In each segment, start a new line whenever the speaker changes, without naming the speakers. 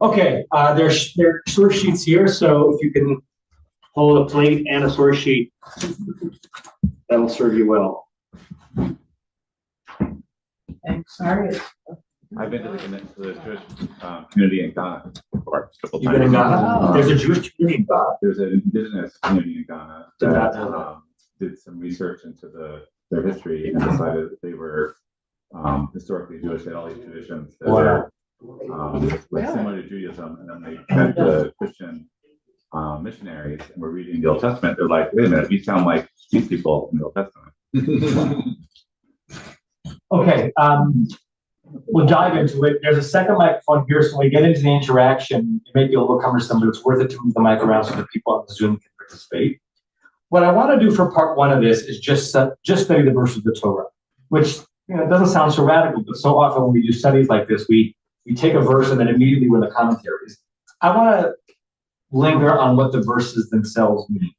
Okay, there's source sheets here, so if you can hold a plate and a source sheet, that'll serve you well.
Thanks. Sorry.
I've been to the Jewish community in Ghana before.
You've been in Ghana? Oh. There's a Jewish community in Ghana.
There's an indigenous community in Ghana that did some research into their history and decided that they were historically Jewish. They had all these traditions that were like similar to Judaism, and then they met the Christian missionaries and were reading the Old Testament. They're like, wait a minute, we sound like these people in the Old Testament.
Okay, we'll dive into it. There's a second microphone here, so when we get into the interaction, it may be a little cumbersome, but it's worth it to move the mic around so that people on the Zoom can participate. What I want to do for part one of this is just study the verse of the Torah, which it doesn't sound so radical, but so often when we do studies like this, we take a verse and then immediately we're in the commentaries. I want to linger on what the verses themselves mean.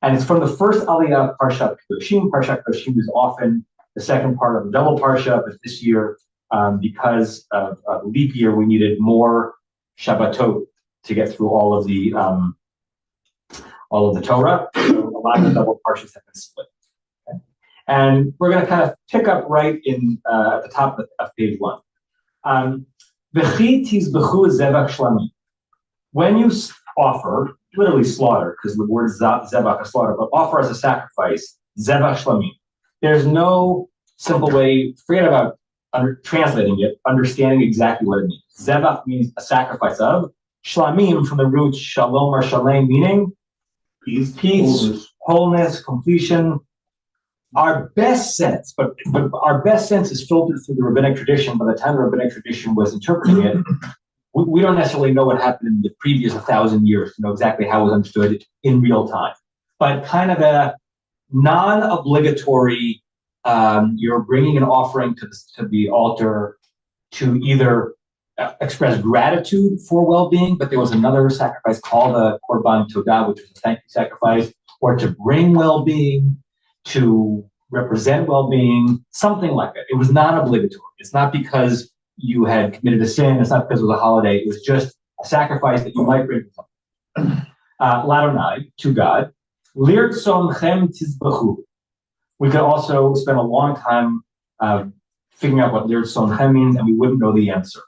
And it's from the first Aliyah of Parshat Kedoshim. Parshat Kedoshim is often the second part of a double Parsha, but this year, because of the leap year, we needed more Shabbatot to get through all of the Torah. So a lot of the double Parshas have been split. Okay? And we're going to kind of pick up right in at the top of page 1. When you offer, literally slaughter, because the word zevach is slaughter, but offer as a sacrifice, zevach shlamim. There's no simple way, forget about translating it, understanding exactly what it means. Zevach means a sacrifice of. Shlamim from the root shalom or shalem, meaning peace, wholeness, completion. Our best sense, but our best sense is filtered through the rabbinic tradition. By the time the rabbinic tradition was interpreting it, we don't necessarily know what happened in the previous 1,000 years to know exactly how it was understood in real time. But kind of a non-obligatory, you're bringing an offering to the altar to either express gratitude for well-being, but there was another sacrifice called the Korban Todah, which was a thank you sacrifice, or to bring well-being, to represent well-being, something like that. It was not obligatory. It's not because you had committed a sin. It's not because it was a holiday. It was just a sacrifice that you might bring to something. Ladonai, to God. Lirtzomchem tizbachu. We could also spend a long time figuring out what lirtzomchem means, and we wouldn't know the answer.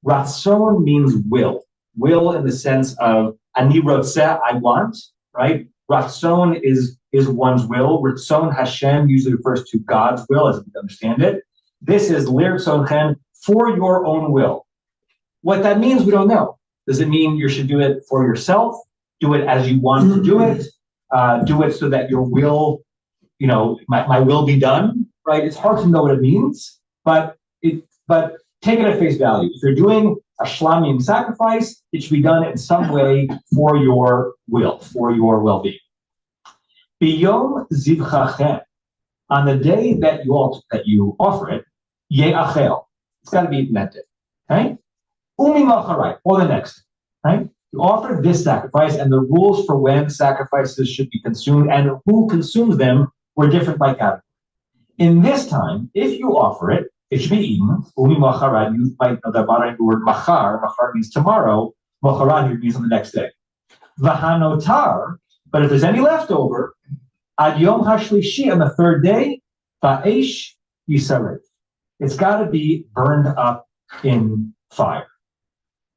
Ratzon means will. Will in the sense of ani rotzeh, I want, right? Ratzon is one's will. Ritzon Hashem usually refers to God's will, as we understand it. This is lirtzomchem, for your own will. What that means, we don't know. Does it mean you should do it for yourself? Do it as you want to do it? Do it so that your will, my will be done, right? It's hard to know what it means, but take it at face value. If you're doing a shlamim sacrifice, it should be done in some way for your will, for your well-being. Biyom zivchachem, on the day that you offer it, ye'achel. It's got to be eaten that day, right? Umi macharai, or the next, right? You offer this sacrifice, and the rules for when sacrifices should be consumed and who consumes them were different by category. In this time, if you offer it, it should be eaten. Umi macharai, you might know that the word machar. Machar means tomorrow. Macharan means on the next day. V'hanotar, but if there's any leftover, ad yom hashlishi, on the third day, va'esh yisaref. It's got to be burned up in fire.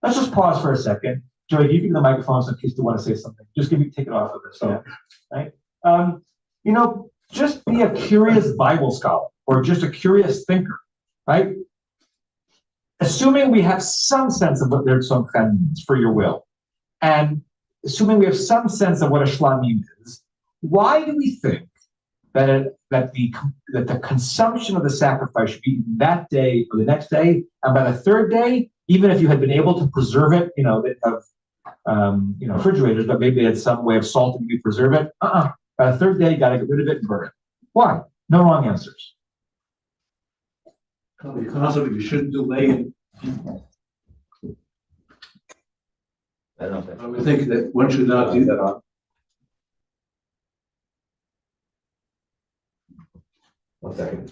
Let's just pause for a second. Joey, you give me the microphone so in case you want to say something. Just take it off of this. So, right? Just be a curious Bible scholar or just a curious thinker, right? Assuming we have some sense of what lirtzomchem means for your will, and assuming we have some sense of what a shlamim is, why do we think that the consumption of the sacrifice should be eaten that day or the next day, and by the third day, even if you had been able to preserve it, they have refrigerators, but maybe they had some way of salting you preserve it. By the third day, you got to get rid of it and burn it. Why? No wrong answers.
Because of it, you shouldn't delay it. I would think that one should not do that.
One second.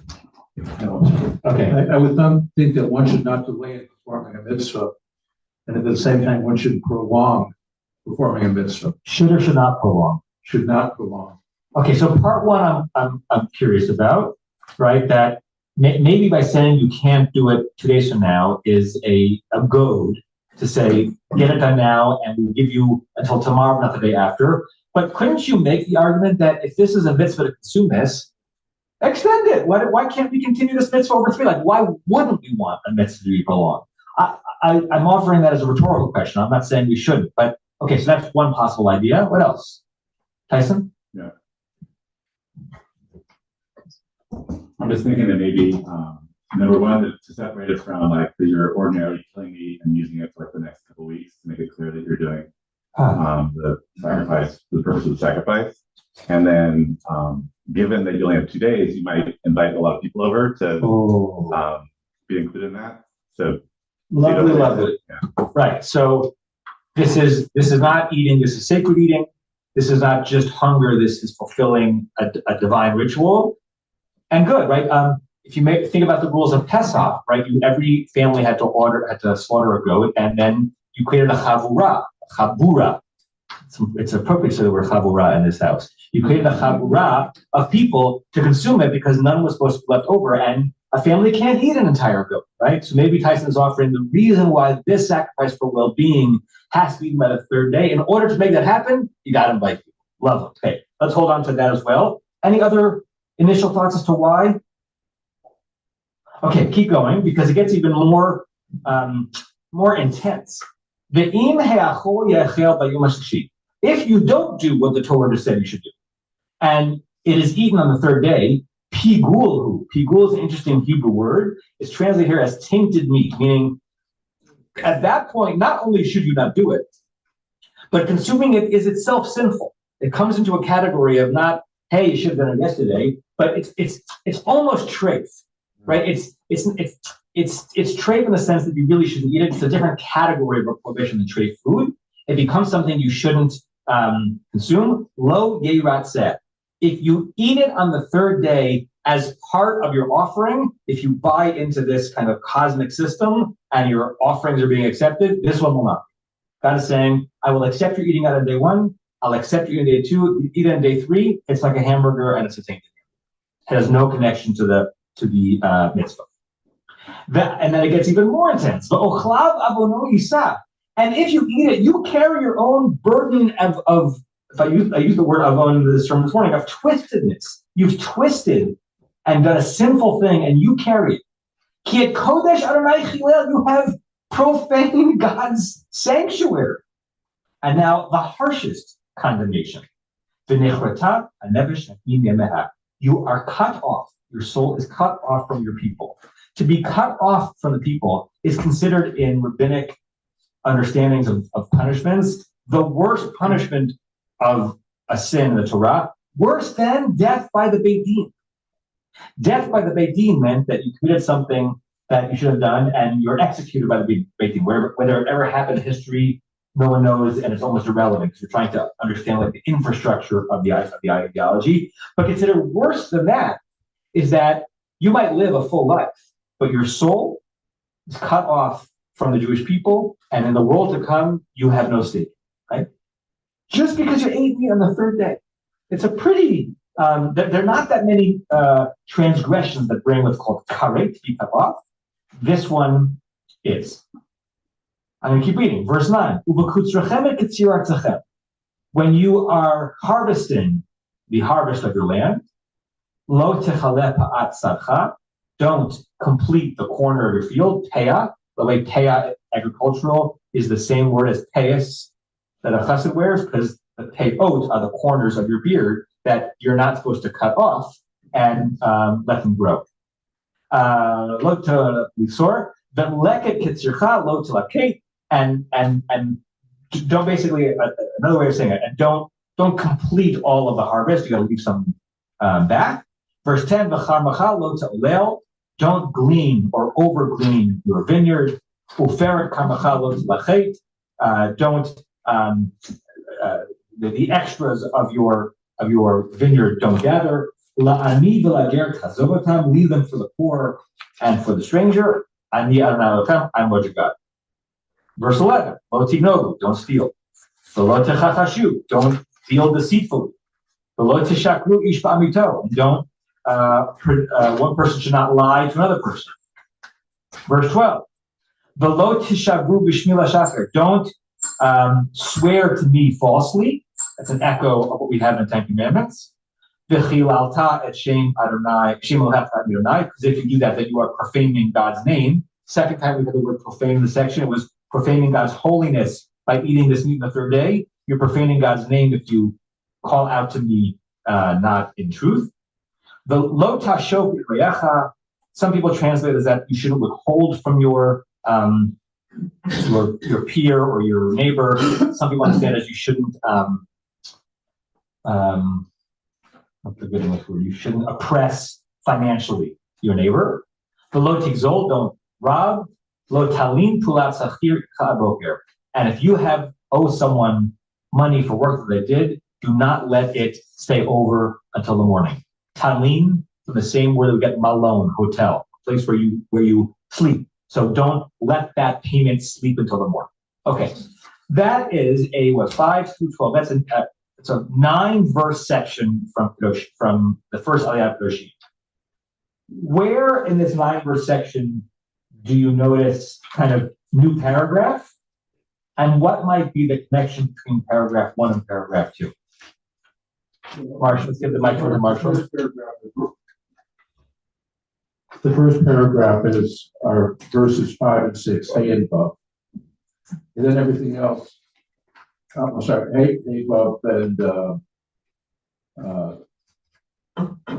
Okay.
I would not think that one should not delay in performing a mitzvah, and at the same time, one should prolong performing a mitzvah.
Should or should not prolong?
Should not prolong.
Okay, so part one I'm curious about, right? That maybe by saying you can't do it 2 days from now is a goad to say, get it done now and we'll give you until tomorrow, not the day after. But couldn't you make the argument that if this is a mitzvah to consume this, extend it? Why can't we continue this mitzvah over 3? Like, why wouldn't we want a mitzvah to be prolonged? I'm offering that as a rhetorical question. I'm not saying we shouldn't, but okay, so that's one possible idea. What else? Tyson?
Yeah. I'm just thinking that maybe, number one, to separate it from like you're ordinarily killing meat and using it for like the next couple of weeks to make it clear that you're doing the sacrifice for the purpose of the sacrifice. And then, given that you only have 2 days, you might invite a lot of people over to be included in that. So
Lovely. Yeah. Right. So this is not eating. This is sacred eating. This is not just hunger. This is fulfilling a divine ritual. And good, right? If you think about the rules of Pesach, right? Every family had to slaughter a goat, and then you created a chabura. It's appropriate to say the word chabura in this house. You created a chabura of people to consume it because none was supposed to be left over, and a family can't eat an entire goat, right? So maybe Tyson is offering the reason why this sacrifice for well-being has to be eaten by the 3rd day. In order to make that happen, you got to invite people. Love it. Okay, let's hold on to that as well. Any other initial thoughts as to why? Okay, keep going because it gets even more intense. If you don't do what the Torah just said you should do, and it is eaten on the 3rd day, pigulhu. Pigul is an interesting Hebrew word. It's translated here as tainted meat, meaning at that point, not only should you not do it, but consuming it is itself sinful. It comes into a category of not, hey, you should have done it yesterday, but it's almost treif, right? It's treif in the sense that you really shouldn't eat it. It's a different category of prohibition than treif food. It becomes something you shouldn't consume. Lo yeratzeh. If you eat it on the 3rd day as part of your offering, if you buy into this kind of cosmic system and your offerings are being accepted, this one will not. God is saying, I will accept your eating out on day 1. I'll accept you on day 2. You eat it on day 3. It's like a hamburger and it's a tainted. It has no connection to the mitzvah. And then it gets even more intense. And if you eat it, you carry your own burden of I use the word avon in this sermon this morning, of twistedness. You've twisted and done a sinful thing, and you carry it. Ki et kodesh Adonai chilel, you have profaned God's sanctuary. And now the harshest condemnation. V'nechrata hanevesh hakim yemeha. You are cut off. Your soul is cut off from your people. To be cut off from the people is considered in rabbinic understandings of punishments the worst punishment of a sin in the Torah, worse than death by the Beit Din. Death by the Beit Din meant that you committed something that you should have done and you're executed by the Beit Din. Whether it ever happened in history, no one knows, and it's almost irrelevant because you're trying to understand like the infrastructure of the ideology. But considered worse than that is that you might live a full life, but your soul is cut off from the Jewish people, and in the world to come, you have no stake, right? Just because you ate meat on the 3rd day. It's a pretty, there are not that many transgressions that bring what's called karet, to be cut off. This one is. I'm going to keep reading. Verse 9. When you are harvesting the harvest of your land, lo techaleh pa'at sadcha, don't complete the corner of your field, peah. The way peah agricultural is the same word as payas that a chassid wears, because the payot are the corners of your beard that you're not supposed to cut off and let them grow. Lo to lisor, but leket kitzircha lo to lakate, and don't basically another way of saying it, and don't complete all of the harvest. You got to leave some back. Verse 10, v'char macha lo to olel, don't glean or over glean your vineyard. Uferet karmacha lo to lachet, don't the extras of your vineyard don't gather. La'ani v'lager tazovatam, leave them for the poor. And for the stranger, Ani Adonai Elokem, I'm Lord your God. Verse 11, Lo tignogu, don't steal. Lo techachashu, don't deal deceitfully. Lo tishakru ish ba'amito, don't, one person should not lie to another person. Verse 12, Lo tishavru b'shmi l'shacher, don't swear to me falsely. That's an echo of what we have in the Ten Commandments. V'chilalta et shem Adonai, shem Elohim Adonai, because if you do that, then you are profaning God's name. Second time we had the word profane in the section, it was profaning God's holiness by eating this meat on the third day. You're profaning God's name if you call out to me not in truth. The lo tashok reyacha, some people translate as that you shouldn't withhold from your peer or your neighbor. Some people understand as you shouldn't you shouldn't oppress financially your neighbor. The lo tigzol, don't rob. Lo talin pulat sachir ka'aboker. And if you owe someone money for work that they did, do not let it stay over until the morning. Talin, from the same word that we get malon, hotel, place where you sleep. So don't let that payment sleep until the morning. Okay, that is a 5 through 12. That's it's a 9-verse section from the first Aliyah Kedoshim. Where in this 9-verse section do you notice kind of new paragraph? And what might be the connection between paragraph 1 and paragraph 2? Marshall, let's give the mic to Marshall.
The first paragraph are verses 5 and 6, hey and above. And then everything else, hey above and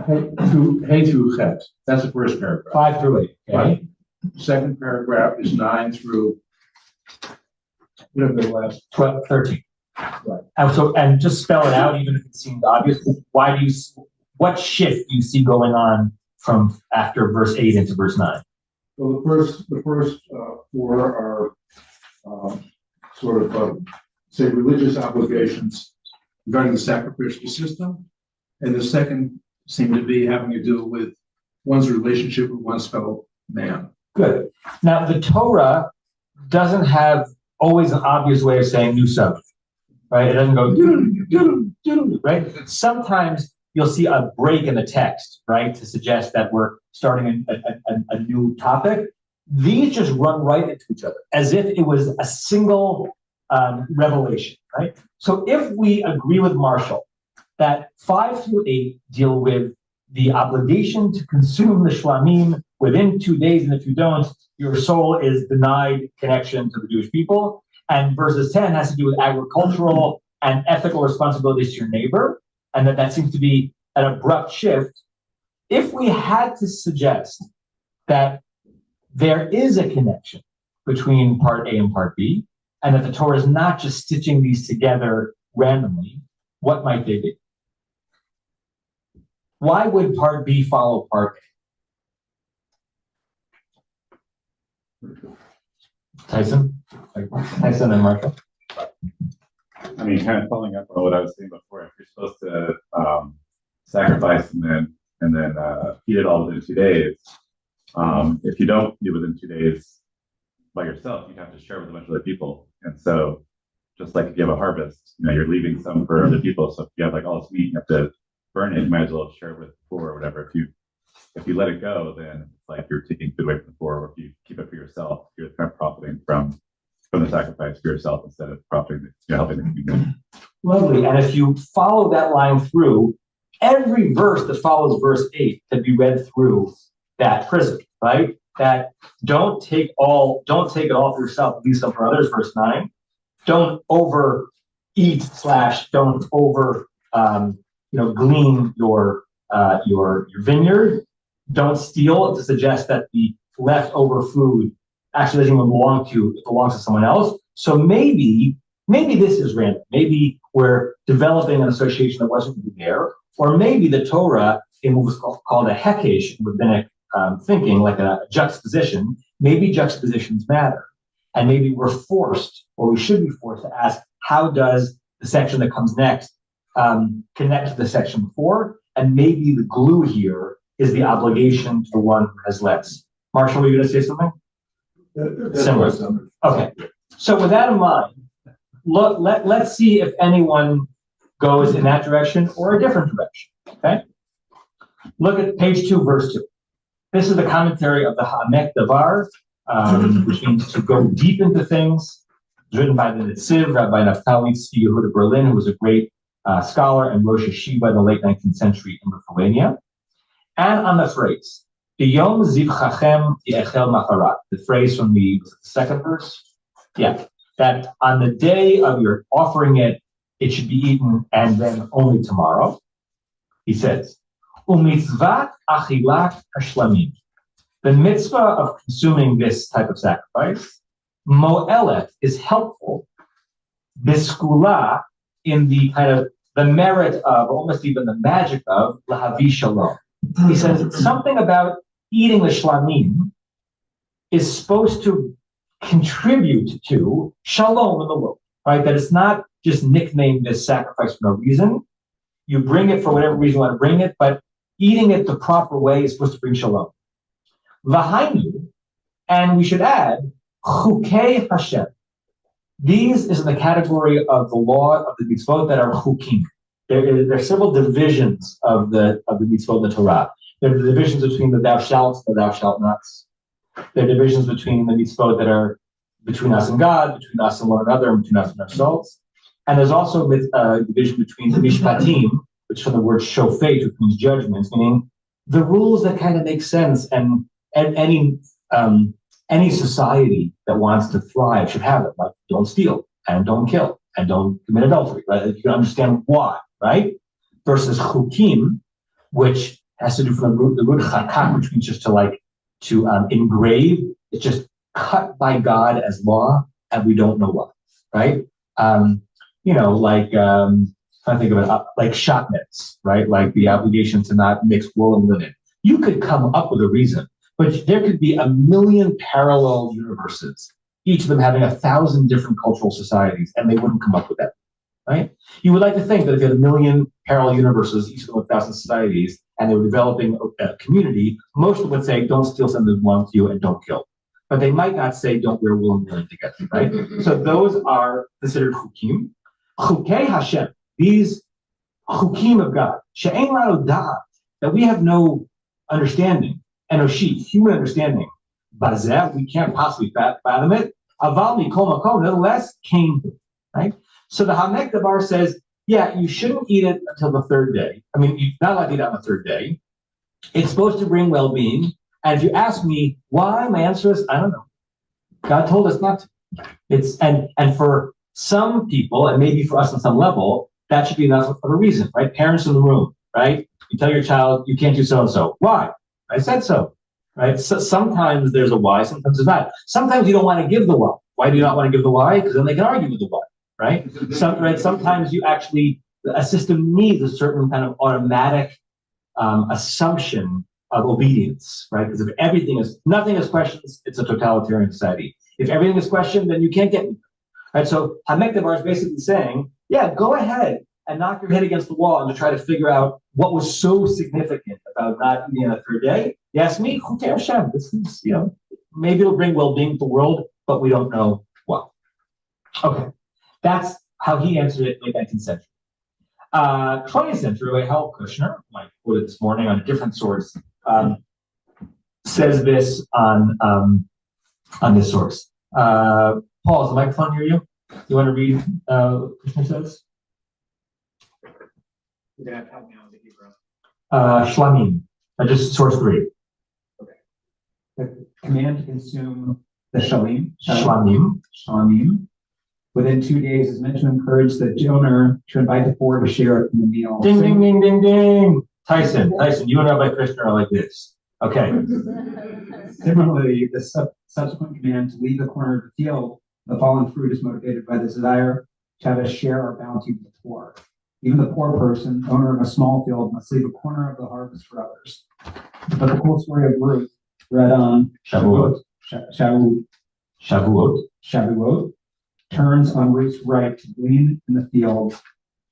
hey through chet. That's the first paragraph.
5 through 8. Okay.
Right. Second paragraph is 9 through whatever the last
12, 13.
Right.
And just spell it out, even if it seems obvious. What shift do you see going on from after verse 8 into verse 9?
Well, the first 4 are sort of say religious obligations regarding the sacrificial system, and the second seem to be having to do with one's relationship with one's fellow man.
Good. Now the Torah doesn't have always an obvious way of saying new subject, right? It doesn't go right. Sometimes you'll see a break in the text, right, to suggest that we're starting a new topic. These just run right into each other, as if it was a single revelation, right? So if we agree with Marshall that 5 through 8 deal with the obligation to consume the shlamim within 2 days, and if you don't, your soul is denied connection to the Jewish people, and verses 10 has to do with agricultural and ethical responsibilities to your neighbor, and that seems to be an abrupt shift. If we had to suggest that there is a connection between part A and part B, and that the Torah is not just stitching these together randomly, what might they be? Why would part B follow part A? Tyson and Marshall?
I mean, kind of following up on what I was saying before, if you're supposed to sacrifice and then eat it all within 2 days, if you don't eat within 2 days by yourself, you have to share with a bunch of other people. And so, just like if you have a harvest, you're leaving some for other people. So if you have like all this meat, you have to burn it. You might as well share it with the poor or whatever. If you let it go, then it's like you're taking food away from the poor. Or if you keep it for yourself, you're kind of profiting from the sacrifice for yourself instead of profiting, helping the community.
Lovely. And if you follow that line through, every verse that follows verse 8 can be read through that prism, right? That don't take it all for yourself, leave some for others, verse 9. Don't overeat / don't over glean your vineyard. Don't steal to suggest that the leftover food actually doesn't even belong to you, it belongs to someone else. So maybe this is random. Maybe we're developing an association that wasn't really there, or maybe the Torah in what was called a hekesh in rabbinic thinking, like a juxtaposition. Maybe juxtapositions matter, and maybe we're forced, or we should be forced, to ask, how does the section that comes next connect to the section before? And maybe the glue here is the obligation to the one who has less. Marshall, were you going to say something? Similar. Okay. So with that in mind, let's see if anyone goes in that direction or a different direction. Okay. Look at page 2, verse 2. This is the commentary of the Ha'amek Davar, which means to go deep into things. It's written by the Nitziv, Rabbi Naftali Tzvi Yehuda Berlin, who was a great scholar and Rosh Hashiva in the late 19th century in Lithuania. And on the phrase, B'yom zivchachem ti'echel macharat, the phrase from the second verse, yeah, that on the day of your offering it, it should be eaten and then only tomorrow. He says, Umitzvat achilat hashlamim. The mitzvah of consuming this type of sacrifice, mo'elet, is helpful, biskula, in the kind of the merit of, almost even the magic of, lahavi shalom. He says something about eating the shlamim is supposed to contribute to shalom in the world, right? That it's not just nicknamed this sacrifice for no reason. You bring it for whatever reason you want to bring it, but eating it the proper way is supposed to bring shalom. V'hainu, and we should add, chukei Hashem. These is in the category of the law of the mitzvot that are chukim. There are several divisions of the mitzvot in the Torah. There are the divisions between the thou shalt and the thou shalt nots. There are divisions between the mitzvot that are between us and God, between us and one another, and between us and ourselves. And there's also a division between the mishpatim, which is from the word shofet, which means judgments, meaning the rules that kind of make sense, and any society that wants to thrive should have it, like don't steal and don't kill and don't commit adultery, right? You can understand why, right? Versus chukim, which has to do from the root chakak, which means just to engrave. It's just cut by God as law, and we don't know why, right? I think of it like shotnets, right? Like the obligation to not mix wool and linen. You could come up with a reason, but there could be a million parallel universes, each of them having 1,000 different cultural societies, and they wouldn't come up with that, right? You would like to think that if you had a million parallel universes, each of them with 1,000 societies, and they were developing a community, most of them would say, don't steal something that belongs to you and don't kill. But they might not say, don't wear wool and linen together, right? So those are considered chukim. Chukei Hashem, these chukim of God, she'ein lanu da'at, that we have no understanding, enoshi, human understanding. Bazeh, we can't possibly fathom it. Aval mikol makom, nonetheless, came, right? So the Ha'amek Davar says, yeah, you shouldn't eat it until the third day. I mean, you're not allowed to eat it on the third day. It's supposed to bring well-being. And if you ask me why, my answer is, I don't know. God told us not to. It's and for some people, and maybe for us on some level, that should be enough of a reason, right? Parents in the room, right? You tell your child, you can't do so-and-so. Why? I said so, right? So sometimes there's a why, sometimes there's not. Sometimes you don't want to give the why. Why do you not want to give the why? Because then they can argue with the why, right? Sometimes you actually, a system needs a certain kind of automatic assumption of obedience, right? Because if nothing is questions, it's a totalitarian society. If everything is questioned, then you can't get anything, right? So Ha'amek Davar is basically saying, yeah, go ahead and knock your head against the wall and to try to figure out what was so significant about not eating on the third day. You ask me, Chukei Hashem, this is, maybe it'll bring well-being to the world, but we don't know what. Okay, that's how he answered it in the 19th century. 20th century, Hal Kushner, I quoted this morning on a different source, says this on this source. Paul, is the microphone near you? You want to read what Kushner says?
You're gonna have to help me out with the Hebrew.
Shlamim, just source 3.
Okay. The command to consume the
Shlamim.
Within 2 days is meant to encourage the donor to invite the poor to share in the meal.
Ding, ding, ding, ding, ding. Tyson, you and Rabbi Krishna are like this. Okay.
Similarly, the subsequent command to leave the corner of the field, the fallen fruit is motivated by the desire to have a share or bounty with the poor. Even the poor person, owner of a small field, must leave a corner of the harvest for others. But the cool story of Ruth, read on Shavuot, turns on Ruth's right to glean in the fields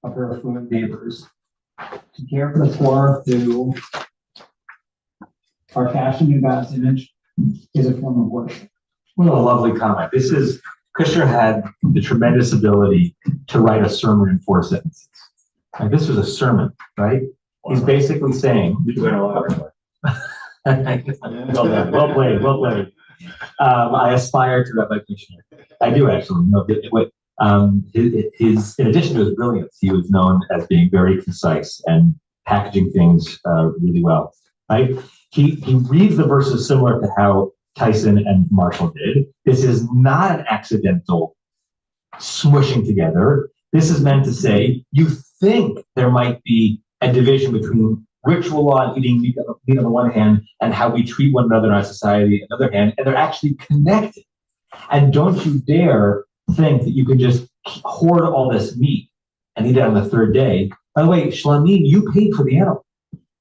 of her affluent neighbors, to care for the poor who are fashioned in God's image, is a form of worship.
What a lovely comment. Kushner had the tremendous ability to write a sermon in 4 sentences. Like, this was a sermon, right? He's basically saying,
You learn a lot.
well done, well played, well played. I aspire to Rabbi Kushner. I do actually. In addition to his brilliance, he was known as being very concise and packaging things really well. Right? He reads the verses similar to how Tyson and Marshall did. This is not an accidental smushing together. This is meant to say, you think there might be a division between ritual law and eating meat on the one hand and how we treat one another in our society on the other hand, and they're actually connected. And don't you dare think that you can just hoard all this meat and eat it on the 3rd day. By the way, shlamim, you paid for the animal,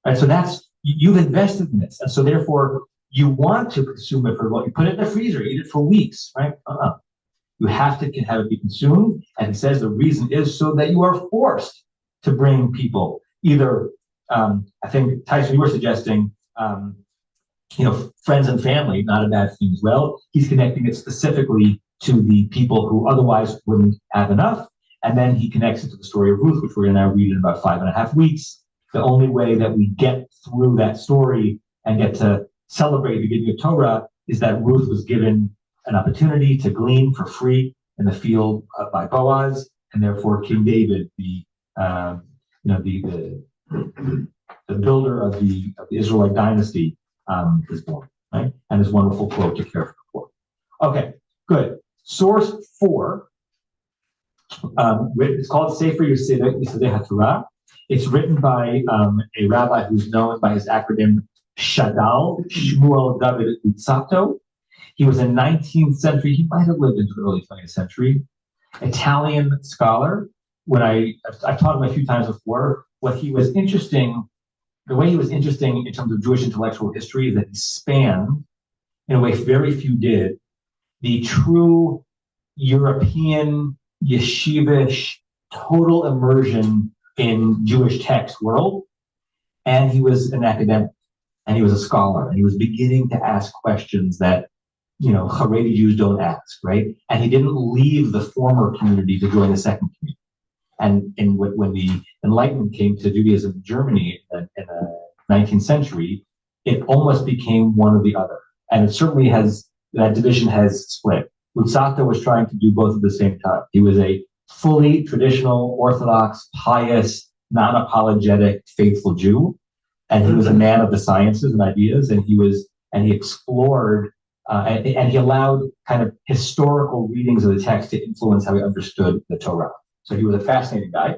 right? So you've invested in this. And so therefore, you want to consume it for what you put it in the freezer, eat it for weeks, right? You have to have it be consumed. And he says the reason is so that you are forced to bring people either, I think, Tyson, you were suggesting, friends and family, not a bad thing as well. He's connecting it specifically to the people who otherwise wouldn't have enough. And then he connects it to the story of Ruth, which we're going to now read in about 5.5 weeks. The only way that we get through that story and get to celebrate the beginning of Torah is that Ruth was given an opportunity to glean for free in the field by Boaz, and therefore King David, the builder of the Israelite dynasty, is born, right? And this wonderful quote to care for the poor. Okay, good. Source 4. It's called Sefer Yesodei HaTorah. It's written by a rabbi who's known by his acronym Shadal, Shmuel David Luzzatto. He was a 19th century, he might have lived into the early 20th century, Italian scholar. When I've taught him a few times before, the way he was interesting in terms of Jewish intellectual history is that he spanned, in a way very few did, the true European, yeshivish, total immersion in Jewish text world. And he was an academic, and he was a scholar, and he was beginning to ask questions that, Haredi Jews don't ask, right? And he didn't leave the former community to join the second community. And when the Enlightenment came to Judaism in Germany in the 19th century, it almost became one or the other. And it certainly that division has split. Luzzatto was trying to do both at the same time. He was a fully traditional, Orthodox, pious, non-apologetic, faithful Jew. And he was a man of the sciences and ideas, and he explored, and he allowed kind of historical readings of the text to influence how he understood the Torah. So he was a fascinating guy.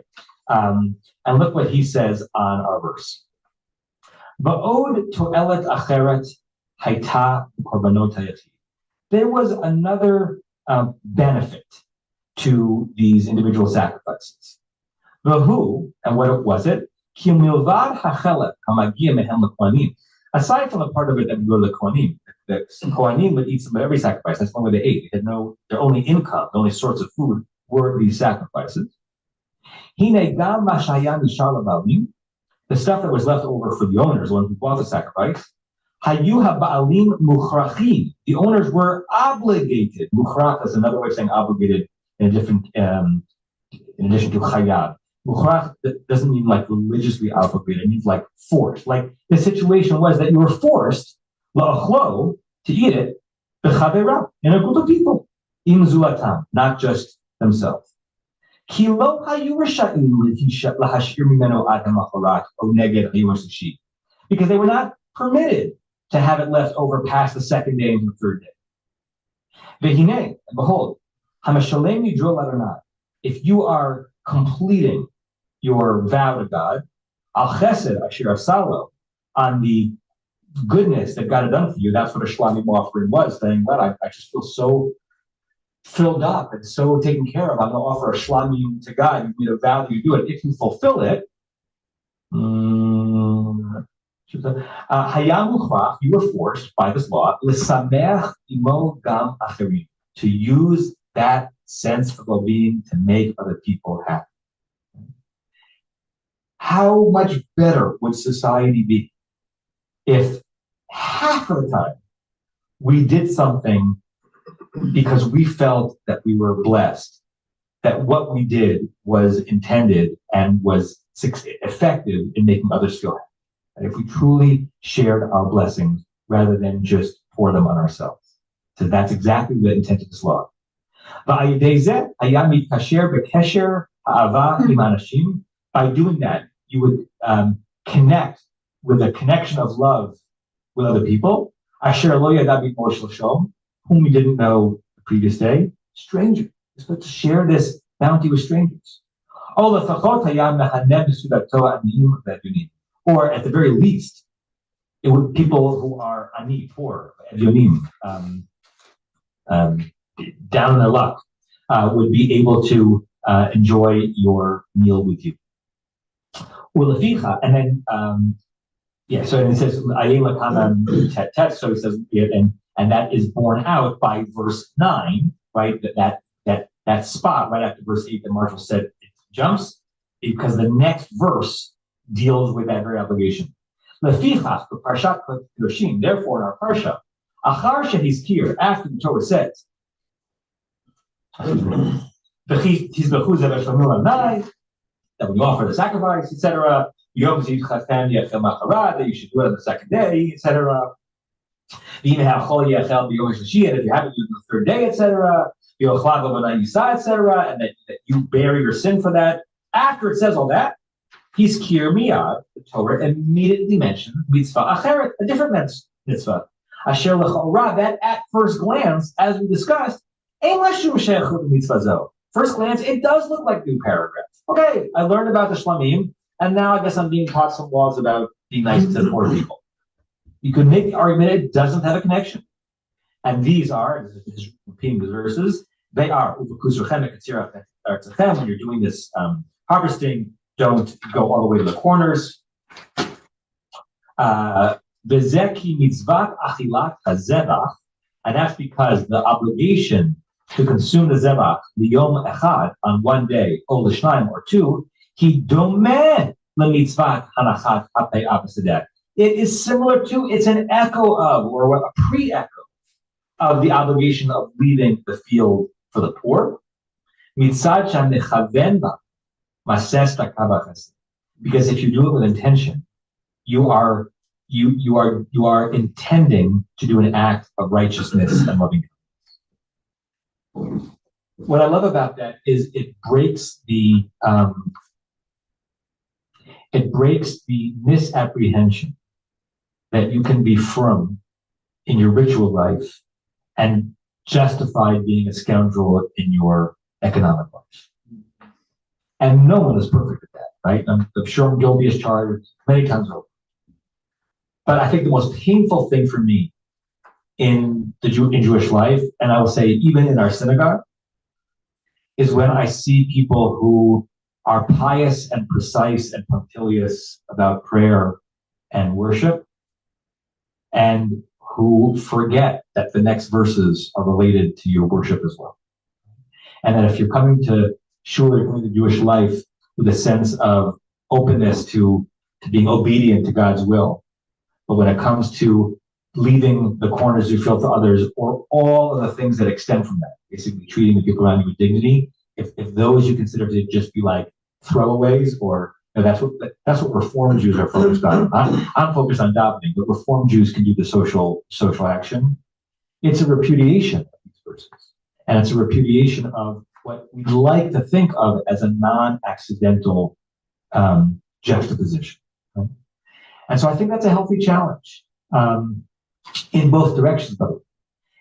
And look what he says on our verse. Va'od to'elet acheret haita korbanot hayachid. There was another benefit to these individual sacrifices. Vahu, and what was it? Ki milvad hachelek hamagia mehem lekohanim. Aside from the part of it that would go to the Kohanim, the Kohanim would eat some of every sacrifice. That's one way they ate. They had their only income, the only source of food were these sacrifices. Hine gam mashaya nishar lebalim, the stuff that was left over for the owners, the ones who bought the sacrifice. Hayu haba'alim muchrachim, the owners were obligated. Muchrach is another way of saying obligated in a different, in addition to chayab. Mukhrach doesn't mean like religiously obligated, it means like forced. Like the situation was that you were forced la'achlo, to eat it, b'chavera, in a group of people, im zulatam, not just themselves. Ki lo hayu resha'im lahashir mimeno ad hamacharat o neged hayom shishi, because they were not permitted to have it left over past the second day into the third day. Vehine, and behold, hamashalem yidrol adonai, if you are completing your vow to God, al chesed asher asalo, on the goodness that God had done for you. That's what a shlamim offering was, saying, God, I just feel so filled up and so taken care of. I'm going to offer a shlamim to God. You made a vow that you do it. If you fulfill it, you were forced by this law, l'sameach imo gam acherim, to use that sense of well-being to make other people happy. How much better would society be if half of the time we did something because we felt that we were blessed, that what we did was intended and was effective in making others feel happy. And if we truly shared our blessings rather than just pour them on ourselves. So that's exactly the intent of this law. By doing that, you would connect with a connection of love with other people, whom we didn't know the previous day, strangers. You're supposed to share this bounty with strangers. Or at the very least, it would people who are ani, poor, down in their luck, would be able to enjoy your meal with you. And then, so it says, so he says, and that is borne out by verse 9, right? That spot right after verse 8 that Marshall said it jumps, because the next verse deals with that very obligation. Lefichach, the Parshat Kedoshim, therefore in our Parsha, Achar Shehizkir, after the Torah says, that when you offer the sacrifice, etc., that you should do it on the second day, etc. And if you have it on the third day, etc., etc., and that you bear your sin for that. After it says all that, he's kir miyad, the Torah immediately mentioned mitzvah acheret, a different mitzvah. Asher l'chora, that at first glance, as we discussed, first glance, it does look like new paragraph. Okay, I learned about the shlamim, and now I guess I'm being taught some laws about being nice to poor people. You could make the argument it doesn't have a connection. And these are, repeating the verses, they are, when you're doing this harvesting, don't go all the way to the corners. And that's because the obligation to consume the zebach liyom echad on one day, or l'shnayim or two, he domeh lemitzvat hanachat hapei abasadek. It is similar to, it's an echo of, or a pre-echo of the obligation of leaving the field for the poor. Mitzad sham nechaven ba mases takava chesed. Because if you do it with intention, you are intending to do an act of righteousness and loving kindness. What I love about that is it breaks the misapprehension that you can be firm in your ritual life and justify being a scoundrel in your economic life. And no one is perfect at that, right? I'm sure I'm guilty as charged many times over. But I think the most painful thing for me in Jewish life, and I will say even in our synagogue, is when I see people who are pious and precise and punctilious about prayer and worship, and who forget that the next verses are related to your worship as well. And that if you're coming to shul, you're coming to Jewish life with a sense of openness to being obedient to God's will. But when it comes to leaving the corners you feel to others, or all of the things that extend from that, basically treating the people around you with dignity, if those you consider to just be like throwaways, or that's what Reform Jews are focused on. I'm focused on davening, but Reform Jews can do the social action. It's a repudiation of these verses, and it's a repudiation of what we like to think of as a non-accidental juxtaposition. Right? And so I think that's a healthy challenge in both directions, though.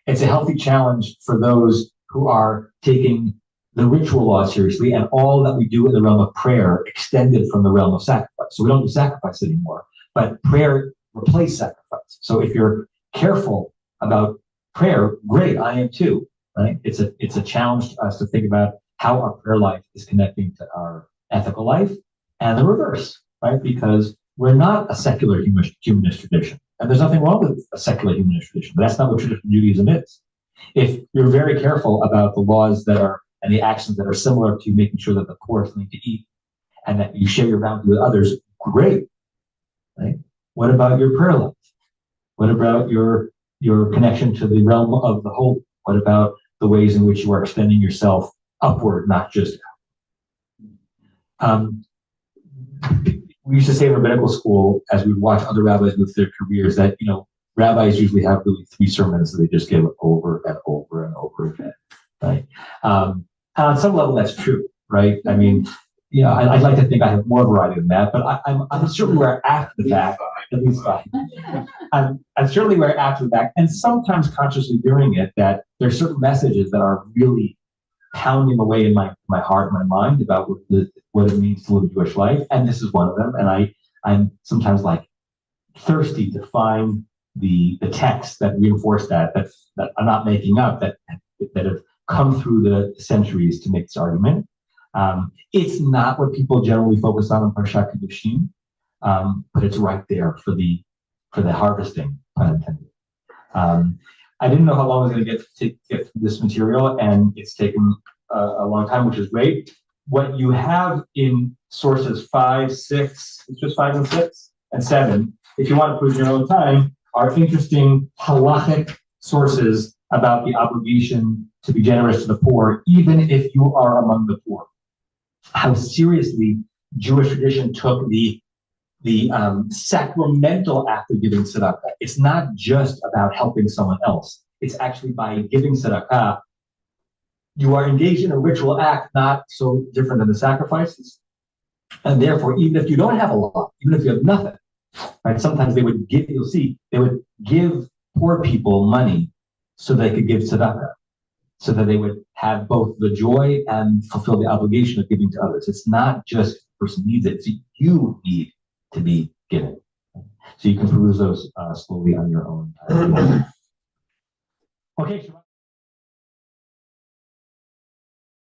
It's a healthy challenge for those who are taking the ritual law seriously, and all that we do in the realm of prayer extended from the realm of sacrifice. So we don't do sacrifice anymore, but prayer replaced sacrifice. So if you're careful about prayer, great, I am too, right? It's a challenge to us to think about how our prayer life is connecting to our ethical life, and the reverse, right? Because we're not a secular humanist tradition, and there's nothing wrong with a secular humanist tradition, but that's not what traditional Judaism is. If you're very careful about the laws that are and the actions that are similar to making sure that the poor have something to eat and that you share your bounty with others, great, right? What about your prayer life? What about your your connection to the realm of the holy? What about the ways in which you are extending yourself upward, not just out? We used to say in rabbinical school, as we would watch other rabbis with their careers, that, rabbis usually have really 3 sermons that they just give over and over and over again, right? And on some level, that's true, right? I mean, I'd like to think I have more variety than that, but I'm certainly aware after the fact, at least 5. I'm certainly aware after the fact, and sometimes consciously during it, that there's certain messages that are really pounding away in my heart, my mind about what it means to live a Jewish life, and this is one of them. And I'm sometimes like thirsty to find the texts that reinforce that I'm not making up, that have come through the centuries to make this argument. It's not what people generally focus on in Parshat Kedoshim, but it's right there for the harvesting, pun intended. I didn't know how long I was going to get through this material, and it's taken a long time, which is great. What you have in sources 5, 6, it's just 5 and 6 and 7, if you want to put in your own time, are interesting halachic sources about the obligation to be generous to the poor, even if you are among the poor. How seriously Jewish tradition took the sacramental act of giving tzedakah. It's not just about helping someone else. It's actually by giving tzedakah, you are engaged in a ritual act not so different than the sacrifices. And therefore, even if you don't have a lot, even if you have nothing, right? Sometimes they would give, you'll see, they would give poor people money so they could give tzedakah, so that they would have both the joy and fulfill the obligation of giving to others. It's not just the person needs it, it's you need to be given. So you can peruse those slowly on your own. Okay, Shabbat.